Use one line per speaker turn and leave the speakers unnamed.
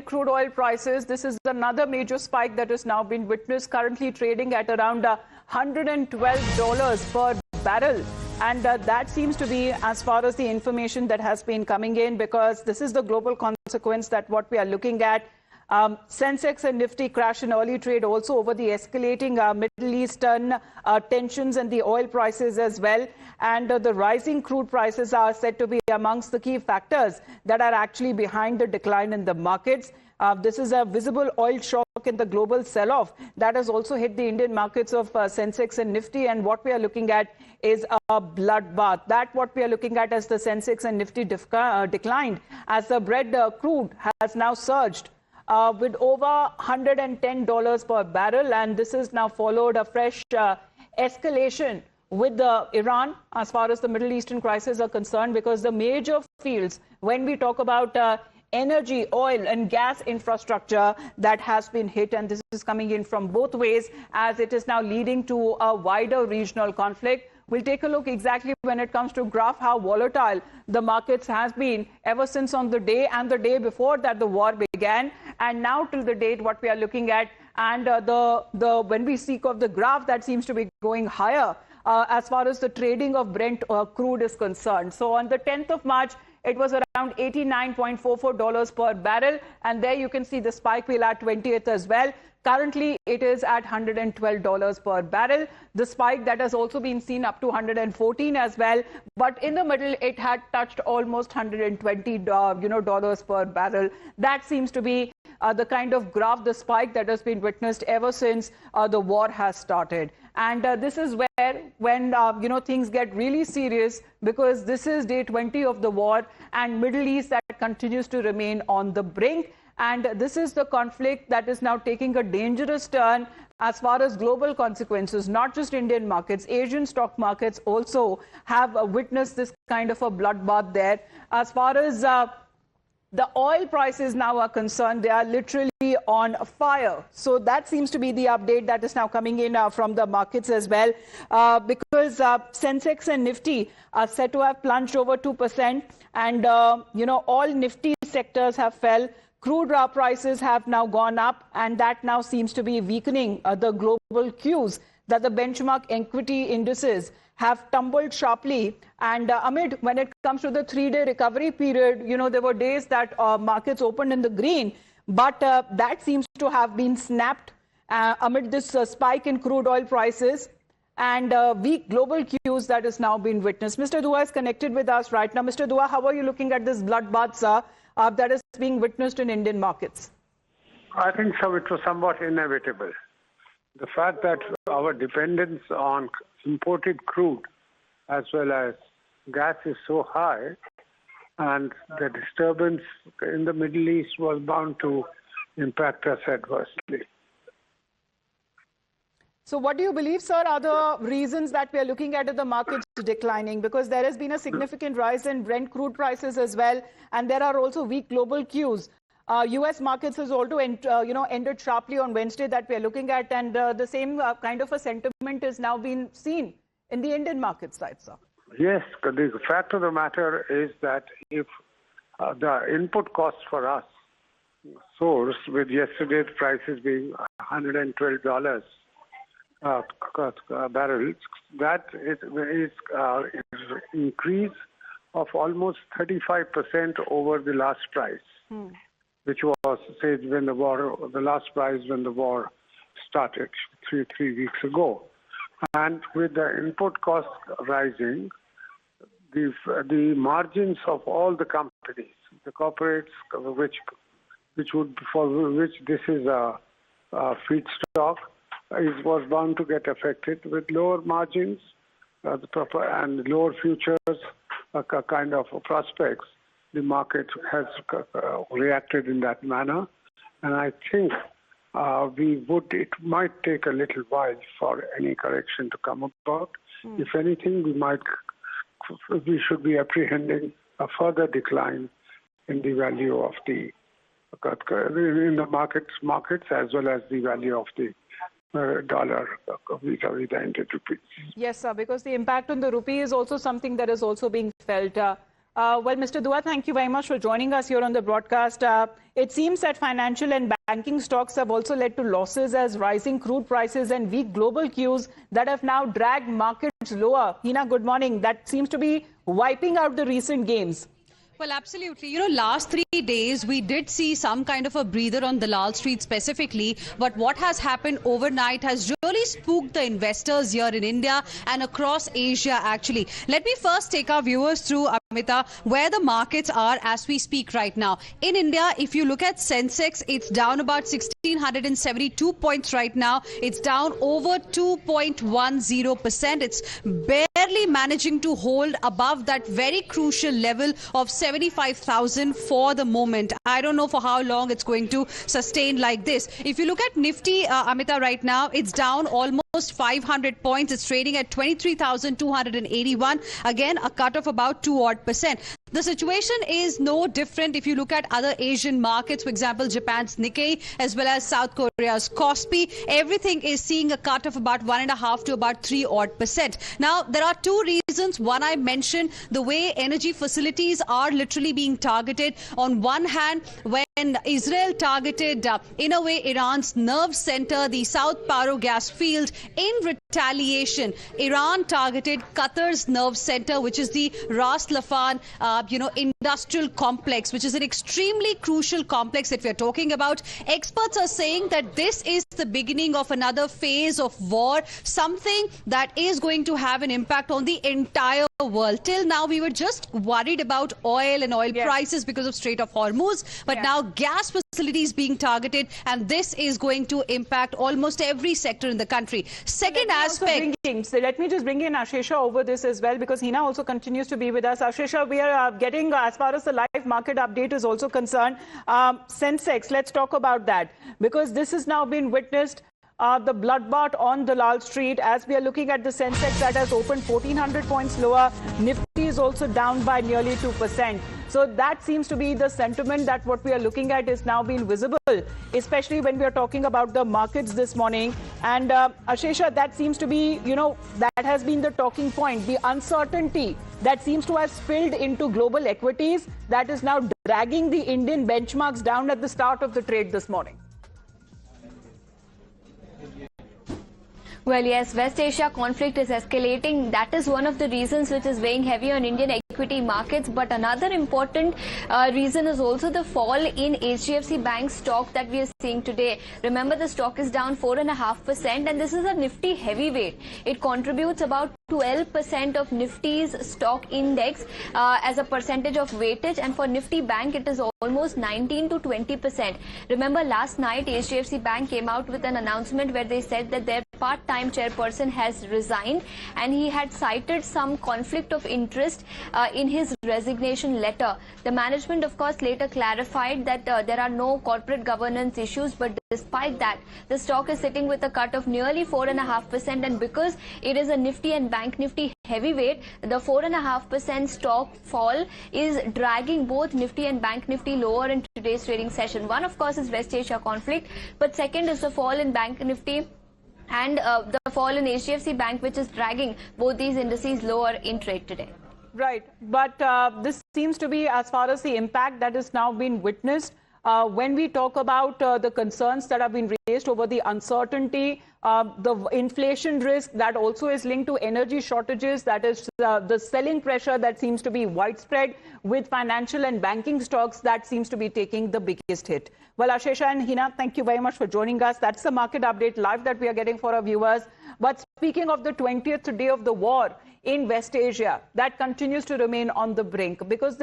crude oil prices. This is another major spike that has now been witnessed, currently trading at around $112 per barrel. And that seems to be, as far as the information that has been coming in, because this is the global consequence that what we are looking at. Sensex and Nifty crash in early trade also over the escalating Middle Eastern tensions and the oil prices as well. And the rising crude prices are said to be amongst the key factors that are actually behind the decline in the markets. This is a visible oil shock in the global sell-off that has also hit the Indian markets of Sensex and Nifty. And what we are looking at is a bloodbath. That what we are looking at as the Sensex and Nifty declined as the Brent crude has now surged with over $110 per barrel. And this has now followed a fresh escalation with Iran as far as the Middle Eastern crisis are concerned, because the major fields, when we talk about energy, oil and gas infrastructure, that has been hit, and this is coming in from both ways as it is now leading to a wider regional conflict. We'll take a look exactly when it comes to graph how volatile the markets has been ever since on the day and the day before that the war began, and now till the date what we are looking at. And when we speak of the graph, that seems to be going higher as far as the trading of Brent crude is concerned. So on the 10th of March, it was around $89.44 per barrel. And there you can see the spike will at 20th as well. Currently, it is at $112 per barrel. The spike that has also been seen up to 114 as well. But in the middle, it had touched almost $120 dollars per barrel. That seems to be the kind of graph, the spike that has been witnessed ever since the war has started. And this is where, when things get really serious, because this is day 20 of the war, and Middle East that continues to remain on the brink. And this is the conflict that is now taking a dangerous turn as far as global consequences. Not just Indian markets, Asian stock markets also have witnessed this kind of a bloodbath there. As far as the oil prices now are concerned, they are literally on fire. So that seems to be the update that is now coming in from the markets as well, because Sensex and Nifty are said to have plunged over 2%, and all Nifty sectors have fell. Crude prices have now gone up, and that now seems to be weakening the global cues that the benchmark equity indices have tumbled sharply. And amid, when it comes to the 3-day recovery period, there were days that markets opened in the green, but that seems to have been snapped amid this spike in crude oil prices and weak global cues that is now being witnessed. Mr. Dua is connected with us right now. Mr. Dua, how are you looking at this bloodbath, sir, that is being witnessed in Indian markets?
I think so. It was somewhat inevitable. The fact that our dependence on imported crude as well as gas is so high, and the disturbance in the Middle East was bound to impact us adversely.
So what do you believe, sir, are the reasons that we are looking at the markets declining? Because there has been a significant rise in Brent crude prices as well, and there are also weak global cues. U.S. markets has also ended sharply on Wednesday that we are looking at, and the same kind of a sentiment is now being seen in the Indian market side, sir.
Yes, the fact of the matter is that if the input costs for us soars, with yesterday's prices being $112 barrels, that is increase of almost 35% over the last price. Which was, say, when the last price when the war started three weeks ago. And with the input costs rising, the margins of all the companies, the corporates, for which this is a feedstock, was bound to get affected with lower margins and lower futures kind of prospects. The market has reacted in that manner, and I think it might take a little while for any correction to come about. If anything, we should be apprehending a further decline in the value of the markets as well as the value of the dollar vis-a-vis the Indian rupee.
Yes, sir, because the impact on the rupee is also something that is also being felt. Well, Mr. Dua, thank you very much for joining us here on the broadcast. It seems that financial and banking stocks have also led to losses as rising crude prices and weak global cues that have now dragged markets lower. Hina, good morning. That seems to be wiping out the recent gains.
Well, absolutely. You know, last 3 days, we did see some kind of a breather on Dalal Street specifically. But what has happened overnight has really spooked the investors here in India and across Asia, actually. Let me first take our viewers through, Amita, where the markets are as we speak right now. In India, if you look at Sensex, it's down about 1,672 points right now. It's down over 2.10%. It's barely managing to hold above that very crucial level of 75,000 for the moment. I don't know for how long it's going to sustain like this. If you look at Nifty, Amita, right now, it's down almost 500 points. It's trading at 23,281. Again, a cut of about 2% The situation is no different if you look at other Asian markets, for example, Japan's Nikkei, as well as South Korea's Kospi. Everything is seeing a cut of about 1.5 to about 3% Now, there are two reasons. One, I mentioned the way energy facilities are literally being targeted. On one hand, when Israel targeted, in a way, Iran's nerve center, the South Paro gas field, in retaliation, Iran targeted Qatar's nerve center, which is the Ras Laffan, industrial complex, which is an extremely crucial complex that we're talking about. Experts are saying that this is the beginning of another phase of war, something that is going to have an impact on the entire world. Till now, we were just worried about oil and oil prices because of Strait of Hormuz, but now gas facilities being targeted, and this is going to impact almost every sector in the country. Second aspect.
Let me just bring in Ashesha over this as well, because Hina also continues to be with us. Ashesha, we are getting, as far as the live market update is also concerned, Sensex, let's talk about that, because this has now been witnessed. The bloodbath on Dalal Street, as we are looking at the Sensex that has opened 1,400 points lower. Nifty is also down by nearly 2%. So that seems to be the sentiment that what we are looking at is now being visible, especially when we are talking about the markets this morning. And Ashesha, that seems to be, that has been the talking point, the uncertainty that seems to have spilled into global equities that is now dragging the Indian benchmarks down at the start of the trade this morning.
Well, yes, West Asia conflict is escalating. That is one of the reasons which is weighing heavy on Indian equity markets. But another important reason is also the fall in HDFC Bank stock that we are seeing today. Remember, the stock is down 4.5%, and this is a Nifty heavyweight. It contributes about 12% of Nifty's stock index as a percentage of weightage, and for Nifty Bank it is almost 19 to 20%. Remember, last night HDFC Bank came out with an announcement where they said that their part-time chairperson has resigned, and he had cited some conflict of interest in his resignation letter. The management, of course, later clarified that there are no corporate governance issues, but despite that, the stock is sitting with a cut of nearly 4.5%, and because it is a Nifty and Bank Nifty heavyweight, the 4.5% stock fall is dragging both Nifty and Bank Nifty lower in today's trading session. One, of course, is West Asia conflict, but second is the fall in Bank Nifty and the fall in HDFC Bank, which is dragging both these indices lower in trade today.
Right. But this seems to be, as far as the impact that is now being witnessed, when we talk about the concerns that have been raised over the uncertainty, the inflation risk that also is linked to energy shortages, that is the selling pressure that seems to be widespread with financial and banking stocks, that seems to be taking the biggest hit. Well, Ashesha and Hina, thank you very much for joining us. That's the market update live that we are getting for our viewers. But speaking of the 20th day of the war in West Asia, that continues to remain on the brink, because